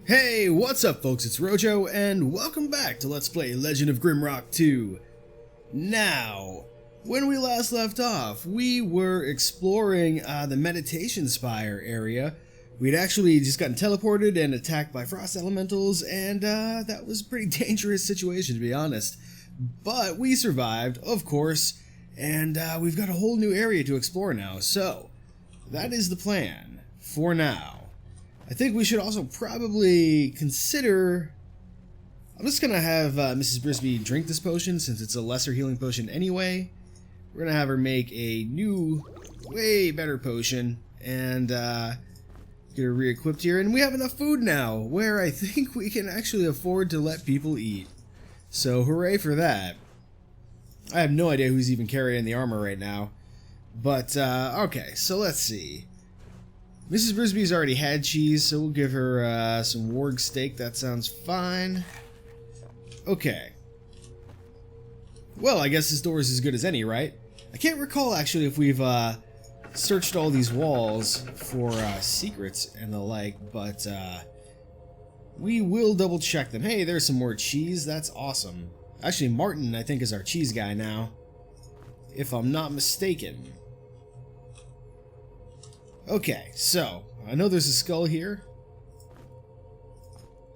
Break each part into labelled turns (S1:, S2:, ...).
S1: Hey, what's up folks, it's Rojo, and welcome back to Let's Play Legend of Grimrock 2. Now, when we last left off, we were exploring the Meditation Spire area. We'd actually just gotten teleported and attacked by frost elementals, and that was a pretty dangerous situation to be honest. But we survived, of course, and we've got a whole new area to explore now, so that is the plan for now. I think we should also probably consider... I'm just going to have Mrs. Brisby drink this potion since it's a lesser healing potion anyway. We're going to have her make a new, way better potion and get her re-equipped here. And we have enough food now where I think we can actually afford to let people eat. So hooray for that. I have no idea who's even carrying the armor right now. But, okay, so let's see. Mrs. Brisby's already had cheese, so we'll give her some warg steak. That sounds fine. Okay. Well, I guess this door is as good as any, right? I can't recall, actually, if we've searched all these walls for secrets and the like, but we will double check them. Hey, there's some more cheese. That's awesome. Actually, Martin, I think, is our cheese guy now, if I'm not mistaken. Okay, so, I know there's a skull here.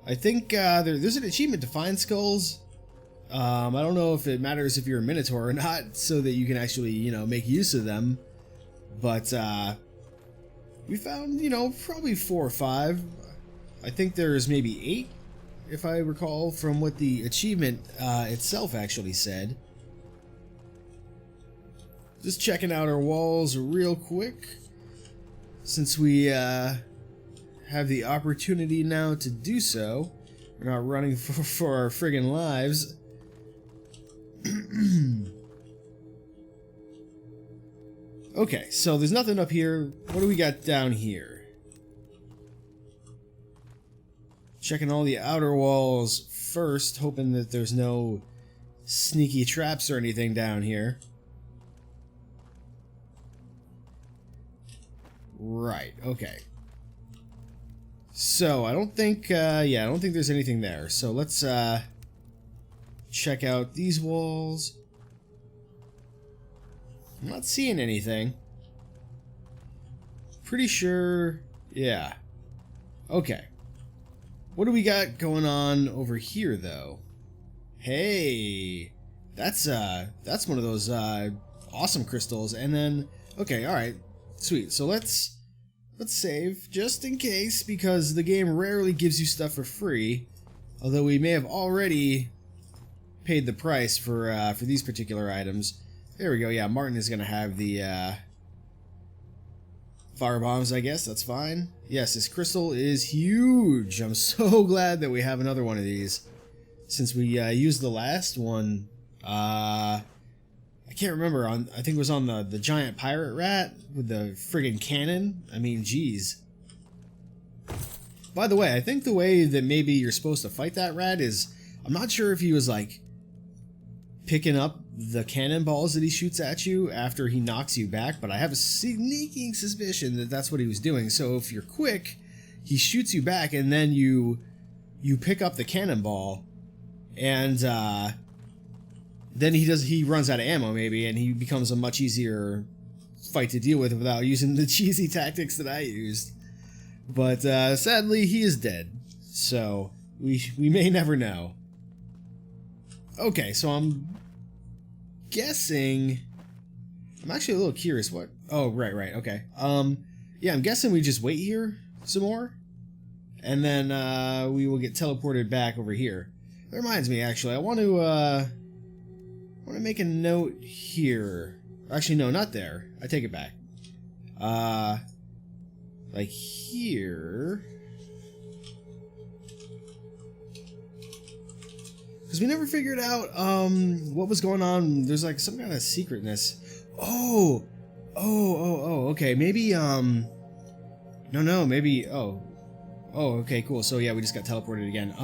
S1: I think there's an achievement to find skulls. I don't know if it matters if you're a Minotaur or not, so that you can actually, you know, make use of them. But, we found, you know, probably 4 or 5. I think there's maybe 8, if I recall, from what the achievement itself actually said. Just checking out our walls real quick. Since we have the opportunity now to do so, we're not running for our friggin' lives. Okay, so there's nothing up here. What do we got down here? Checking all the outer walls first, hoping that there's no sneaky traps or anything down here. Right, okay. So, I don't think, I don't think there's anything there. So, let's, check out these walls. I'm not seeing anything. Pretty sure, yeah. Okay. What do we got going on over here, though? Hey! That's one of those, awesome crystals, and then, okay, alright. Sweet, so let's save, just in case, because the game rarely gives you stuff for free. Although we may have already paid the price for these particular items. There we go, yeah, Martin is going to have the fire bombs, I guess, that's fine. Yes, this crystal is huge. I'm so glad that we have another one of these. Since we used the last one, I can't remember, I think it was on the giant pirate rat with the friggin' cannon. I mean, geez. By the way, I think the way that maybe you're supposed to fight that rat is, I'm not sure if he was like picking up the cannonballs that he shoots at you after he knocks you back, but I have a sneaking suspicion that that's what he was doing. So if you're quick, he shoots you back and then you pick up the cannonball and then he runs out of ammo maybe, and he becomes a much easier fight to deal with without using the cheesy tactics that I used. But sadly, he is dead, so we may never know. Okay, so I'm guessing... I'm actually a little curious what... Oh, right, okay. Yeah, I'm guessing we just wait here some more, and then we will get teleported back over here. That reminds me, actually, I want to make a note here. Actually, no, not there. I take it back. Like here. Because we never figured out, what was going on. There's like some kind of secretness. Oh, okay. Maybe, no, maybe, oh, okay, cool. So yeah, we just got teleported again.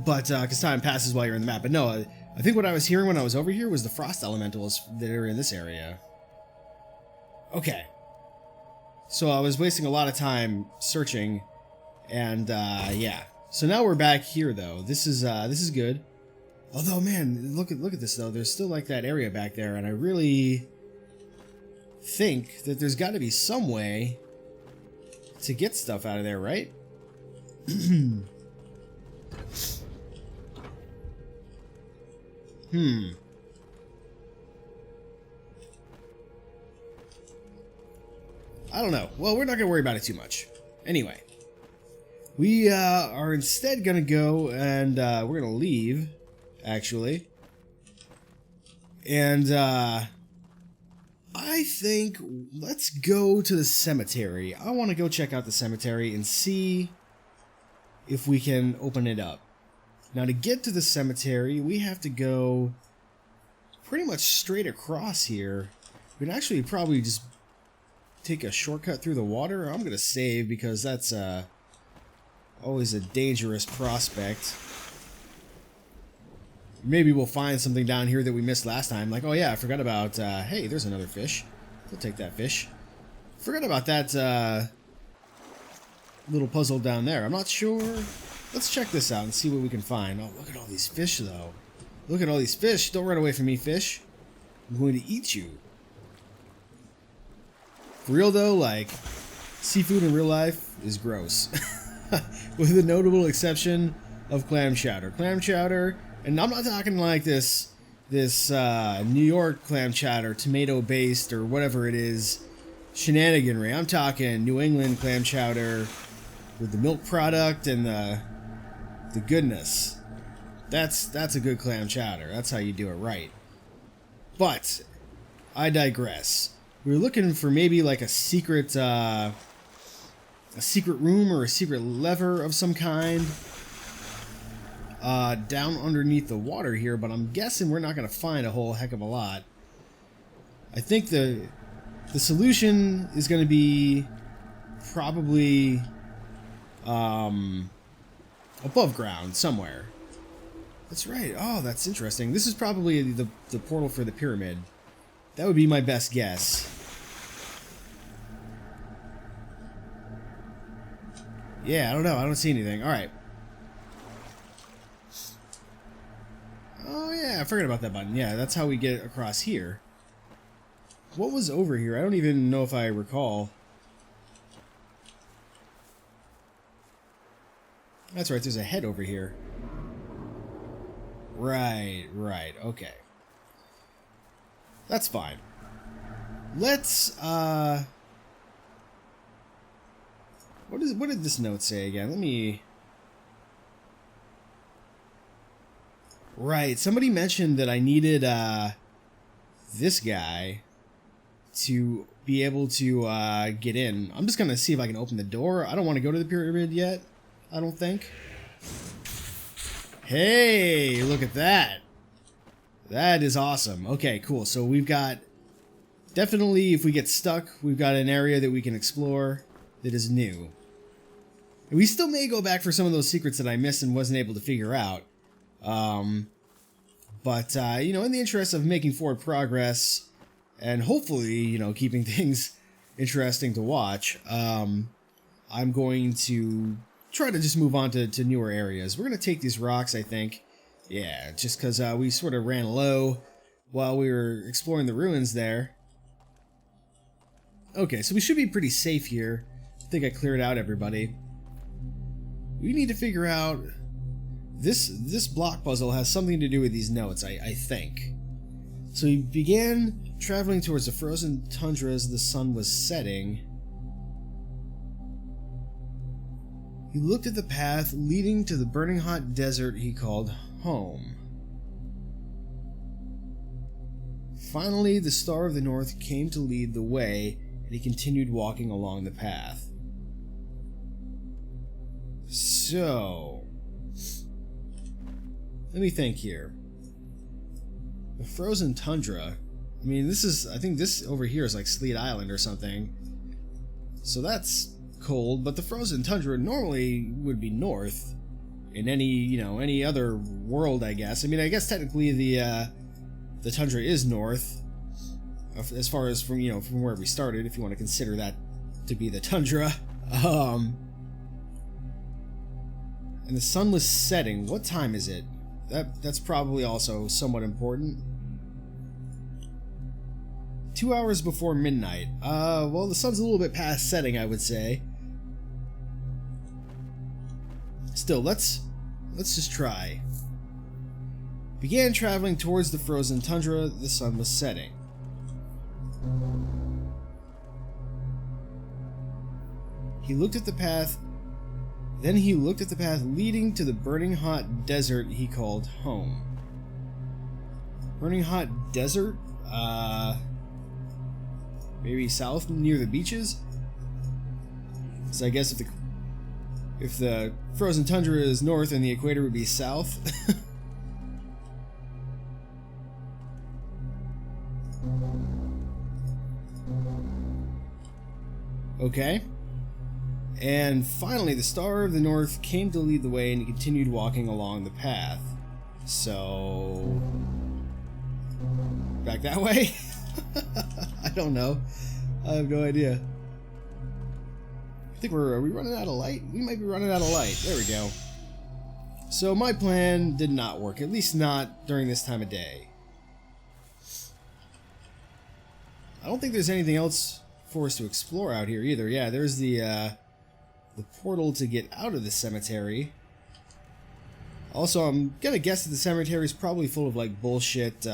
S1: But, because time passes while you're in the map. But no, I think what I was hearing when I was over here was the frost elementals that are in this area. Okay. So I was wasting a lot of time searching, And yeah. So now we're back here though. This is good. Although, man, look at this though. There's still like that area back there, and I really think that there's got to be some way to get stuff out of there, right? I don't know. Well, we're not gonna worry about it too much. Anyway, we are instead gonna go and we're gonna leave, actually. And I think let's go to the cemetery. I want to go check out the cemetery and see if we can open it up. Now, to get to the cemetery, we have to go pretty much straight across here. We can actually probably just take a shortcut through the water. I'm going to save because that's always a dangerous prospect. Maybe we'll find something down here that we missed last time. Like, oh yeah, I forgot about, hey, there's another fish. We'll take that fish. Forgot about that little puzzle down there. I'm not sure. Let's check this out and see what we can find. Oh, look at all these fish, though. Look at all these fish. Don't run away from me, fish. I'm going to eat you. For real, though, like, seafood in real life is gross. With the notable exception of clam chowder. Clam chowder... And I'm not talking like this New York clam chowder, tomato-based or whatever it is, shenaniganry. I'm talking New England clam chowder with the milk product and the goodness. That's a good clam chowder. That's how you do it right. But I digress. We were looking for maybe like a secret room or a secret lever of some kind. Down underneath the water here, but I'm guessing we're not going to find a whole heck of a lot. I think the solution is going to be probably above ground somewhere. That's right. Oh, that's interesting. This is probably the portal for the pyramid. That would be my best guess. Yeah, I don't know. I don't see anything. All right. Oh yeah, I forgot about that button. Yeah, that's how we get across here. What was over here? I don't even know if I recall. That's right, there's a head over here. Right, okay. That's fine. Let's, what did this note say again? Let me... Right, somebody mentioned that I needed this guy to be able to get in. I'm just gonna see if I can open the door. I don't want to go to the pyramid yet, I don't think. Hey, look at that. That is awesome. Okay, cool. So we've got, definitely if we get stuck, we've got an area that we can explore that is new. And we still may go back for some of those secrets that I missed and wasn't able to figure out. But you know, in the interest of making forward progress and hopefully, you know, keeping things interesting to watch, I'm going to try to just move on to newer areas. We're going to take these rocks, I think. Yeah, just because we sort of ran low while we were exploring the ruins there. Okay, so we should be pretty safe here. I think I cleared out everybody. We need to figure out... This block puzzle has something to do with these notes, I think. So we began traveling towards the frozen tundra as the sun was setting. He looked at the path leading to the burning hot desert he called home. Finally, the Star of the North came to lead the way, and he continued walking along the path. So... let me think here. The frozen tundra. I mean, this is... I think this over here is like Sleet Island or something. So that's cold, but the frozen tundra normally would be north. In any, you know, any other world, I guess. I mean, I guess technically the tundra is north. As far as from, you know, from where we started, if you want to consider that to be the tundra. And the sun was setting. What time is it? That's probably also somewhat important. 2 hours before midnight. Well, the sun's a little bit past setting, I would say. Still, let's just try. Began traveling towards the frozen tundra. The sun was setting. He looked at the path. Then he looked at the path leading to the burning hot desert he called home. Burning hot desert? Maybe south near the beaches? So I guess if the frozen tundra is north, then the equator would be south. Okay. And finally, the Star of the North came to lead the way, and he continued walking along the path. So... back that way? I don't know. I have no idea. I think are we running out of light? We might be running out of light. There we go. So my plan did not work, at least not during this time of day. I don't think there's anything else for us to explore out here either. Yeah, there's the portal to get out of the cemetery. Also, I'm gonna guess that the cemetery is probably full of like bullshit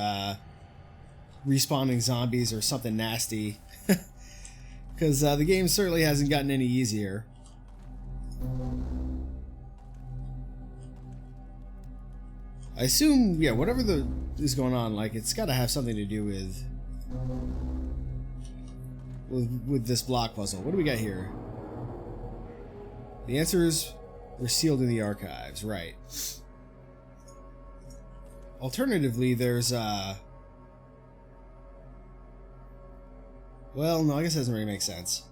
S1: respawning zombies or something nasty. Because the game certainly hasn't gotten any easier. I assume, yeah, whatever is going on, like, it's got to have something to do with this block puzzle. What do we got here? The answers were sealed in the archives, right. Alternatively, there's, well, no, I guess that doesn't really make sense.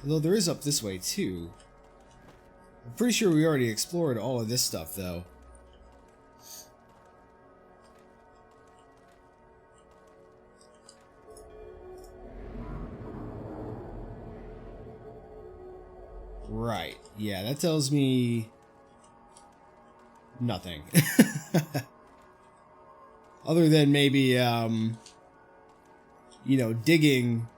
S1: Although there is up this way, too. I'm pretty sure we already explored all of this stuff, though. Right. Yeah, that tells me nothing. Other than maybe, you know, digging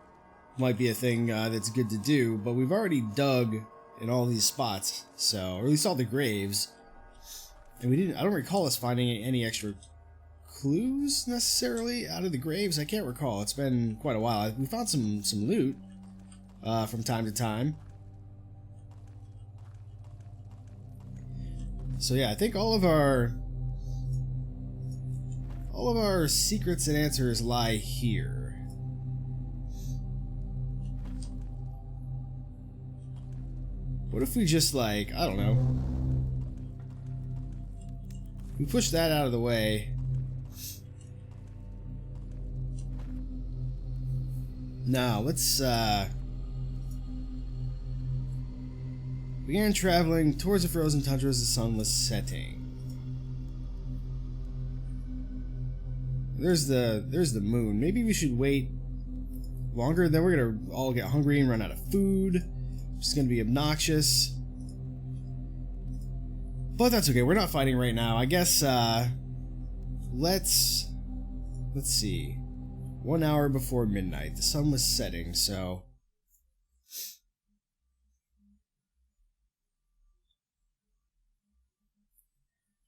S1: might be a thing that's good to do, but we've already dug in all these spots, so, or at least all the graves. And I don't recall us finding any extra clues necessarily out of the graves. I can't recall. It's been quite a while. We found some loot from time to time. So yeah, I think all of our secrets and answers lie here. What if we just, like, I don't know, we push that out of the way. Now, let's, began traveling towards the frozen tundra as the sun was setting. There's the moon. Maybe we should wait longer, then we're gonna all get hungry and run out of food. It's gonna be obnoxious. But that's okay, we're not fighting right now. I guess, let's see. 1 hour before midnight. The sun was setting, so...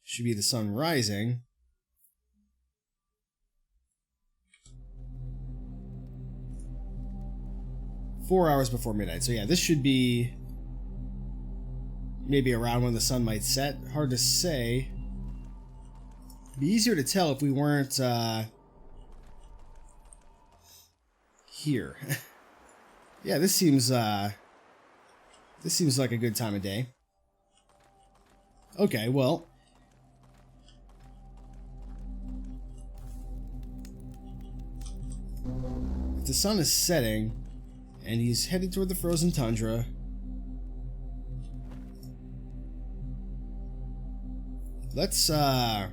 S1: should be the sun rising. Four hours before midnight. So yeah, this should be maybe around when the sun might set. Hard to say. It'd be easier to tell if we weren't here. Yeah, this seems like a good time of day. Okay, well, if the sun is setting and he's headed toward the frozen tundra, let's try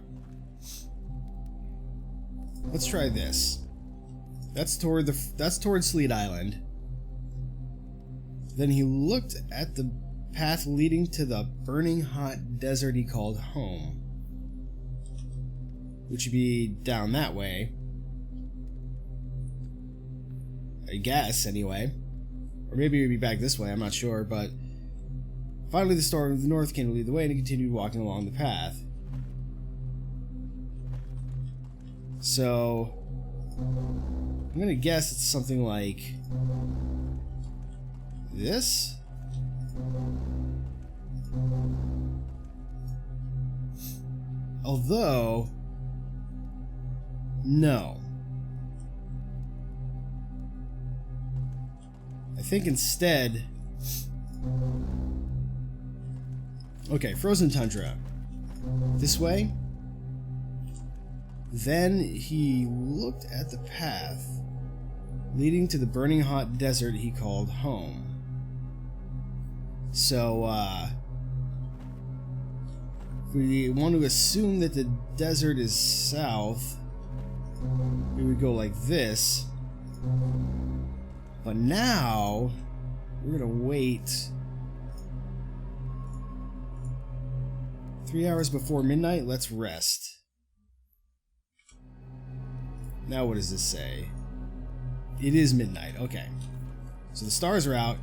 S1: this. That's towards Sleet Island. Then he looked at the path leading to the burning hot desert he called home. Which would be down that way. I guess, anyway. Or maybe it would be back this way, I'm not sure, but... Finally the Star of the North came to lead the way and he continued walking along the path. So... I'm gonna guess it's something like... this? Although... no. I think instead... okay, frozen tundra. This way. Then he looked at the path leading to the burning hot desert he called home. So, if we want to assume that the desert is south, we would go like this. But now, we're gonna wait 3 hours before midnight. Let's rest. Now what does this say? It is midnight, okay. So the stars are out.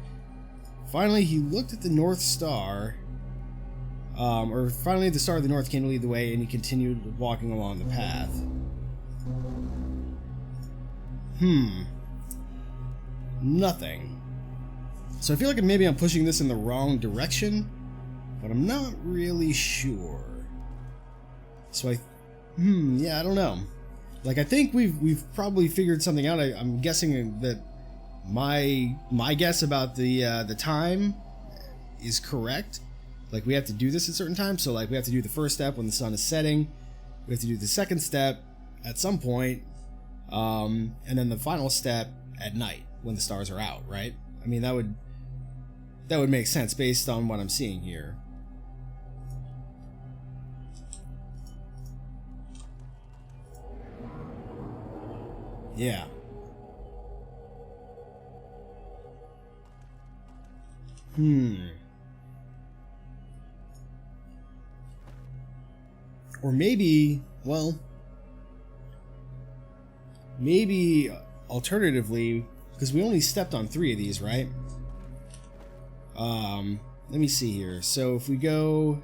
S1: Finally, he looked at the North Star. Or finally the Star of the North came to lead the way and he continued walking along the path. Nothing. So I feel like maybe I'm pushing this in the wrong direction, but I'm not really sure. So yeah, I don't know. Like, I think we've probably figured something out. I'm guessing that my guess about the time is correct. Like, we have to do this at certain times. So, like, we have to do the first step when the sun is setting. We have to do the second step at some point, and then the final step at night when the stars are out. Right? I mean, that would make sense based on what I'm seeing here. Yeah. Or maybe, well, maybe alternatively, because we only stepped on 3 of these, right? Let me see here. So if we go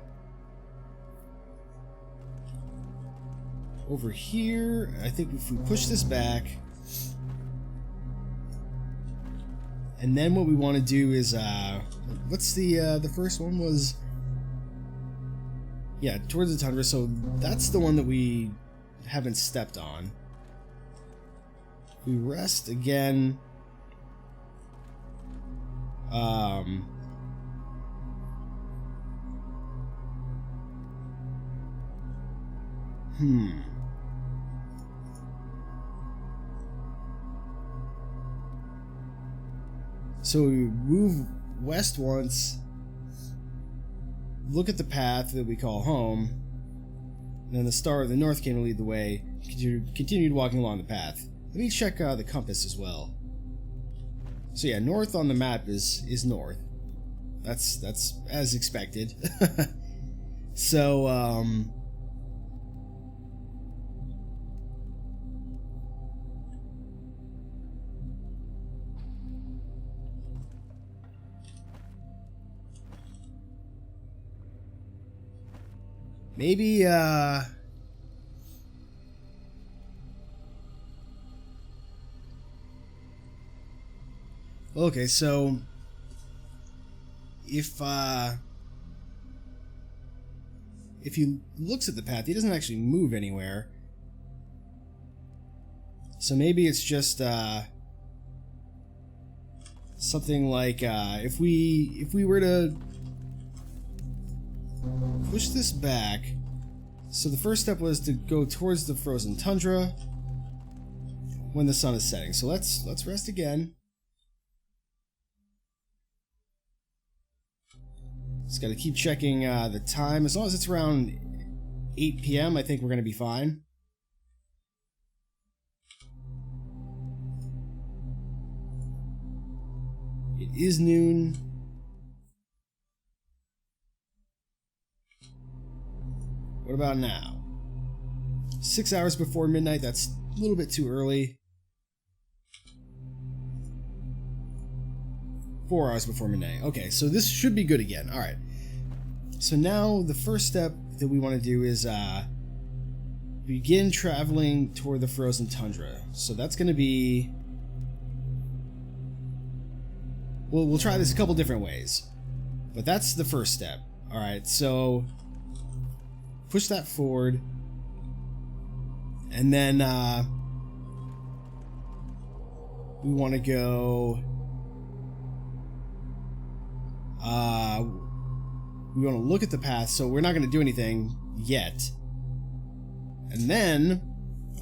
S1: over here, I think if we push this back, and then what we want to do is, what's the first one was, yeah, towards the tundra, so that's the one that we haven't stepped on. We rest again. So we move west once, look at the path that we call home, and then the Star of the North came to lead the way, continued walking along the path. Let me check the compass as well. So yeah, north on the map is north. That's as expected. So, maybe, okay, so if he looks at the path, he doesn't actually move anywhere. So maybe it's just something like if we were to push this back. So the first step was to go towards the frozen tundra when the sun is setting. So let's rest again. Just gotta keep checking the time. As long as it's around 8 p.m., I think we're gonna be fine. It is noon. about now? 6 hours before midnight, that's a little bit too early. 4 hours before midnight. Okay, so this should be good again. Alright. So now the first step that we want to do is begin traveling toward the frozen tundra. So that's going to be... We'll try this a couple different ways. But that's the first step. Alright, so push that forward. And then we want to go... we want to look at the path, so we're not going to do anything yet. And then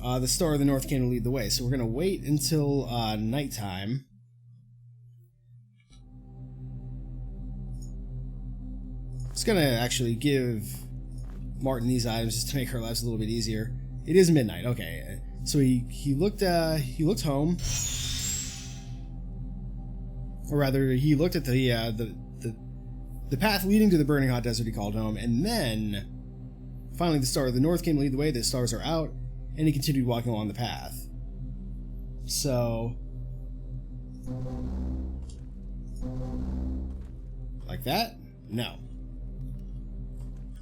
S1: the Star of the North came to lead the way, so we're going to wait until nighttime. It's going to actually give Martin these items just to make her lives a little bit easier. It is midnight. Okay, so he looked home, or rather, he looked at the path leading to the burning hot desert. He called home, and then finally the Star of the North came to lead the way. The stars are out, and he continued walking along the path. So, like that? No.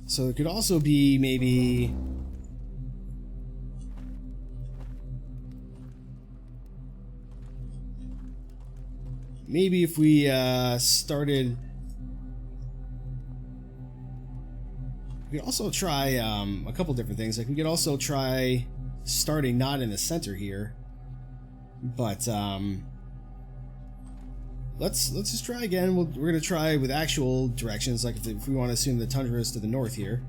S1: So it could also be maybe... Maybe if we started... We could also try a couple different things. Like we could also try starting not in the center here, but let's just try again. We're gonna try with actual directions. Like if we want to assume the tundra is to the north here,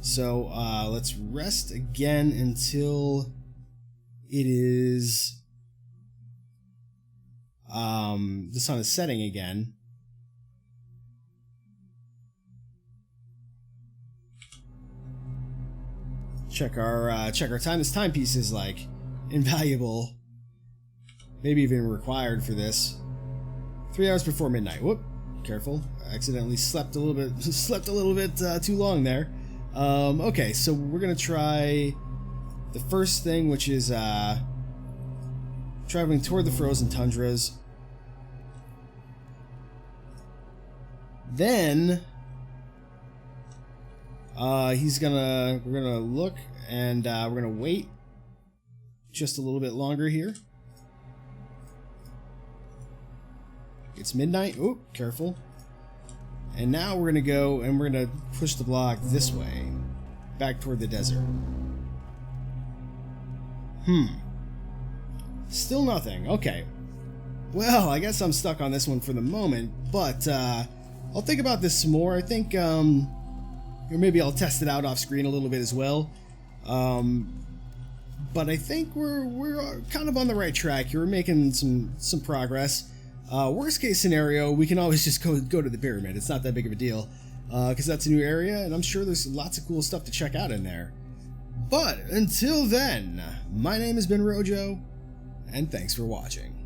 S1: so let's rest again until it is the sun is setting again. Check our time. This timepiece is like invaluable, maybe even required for this. 3 hours before midnight. Whoop! Careful. I accidentally slept a little bit too long there. Okay, so we're gonna try the first thing, which is traveling toward the frozen tundras. Then we're gonna look, and we're gonna wait just a little bit longer here. It's midnight. Oh, careful. And now we're gonna go and we're gonna push the block this way, back toward the desert. Still nothing. Okay. Well, I guess I'm stuck on this one for the moment, but I'll think about this some more. I think or maybe I'll test it out off screen a little bit as well. But I think we're kind of on the right track here. We're making some progress. Worst case scenario, we can always just go to the pyramid. It's not that big of a deal, because that's a new area, and I'm sure there's lots of cool stuff to check out in there. But until then, my name has been Rojo, and thanks for watching.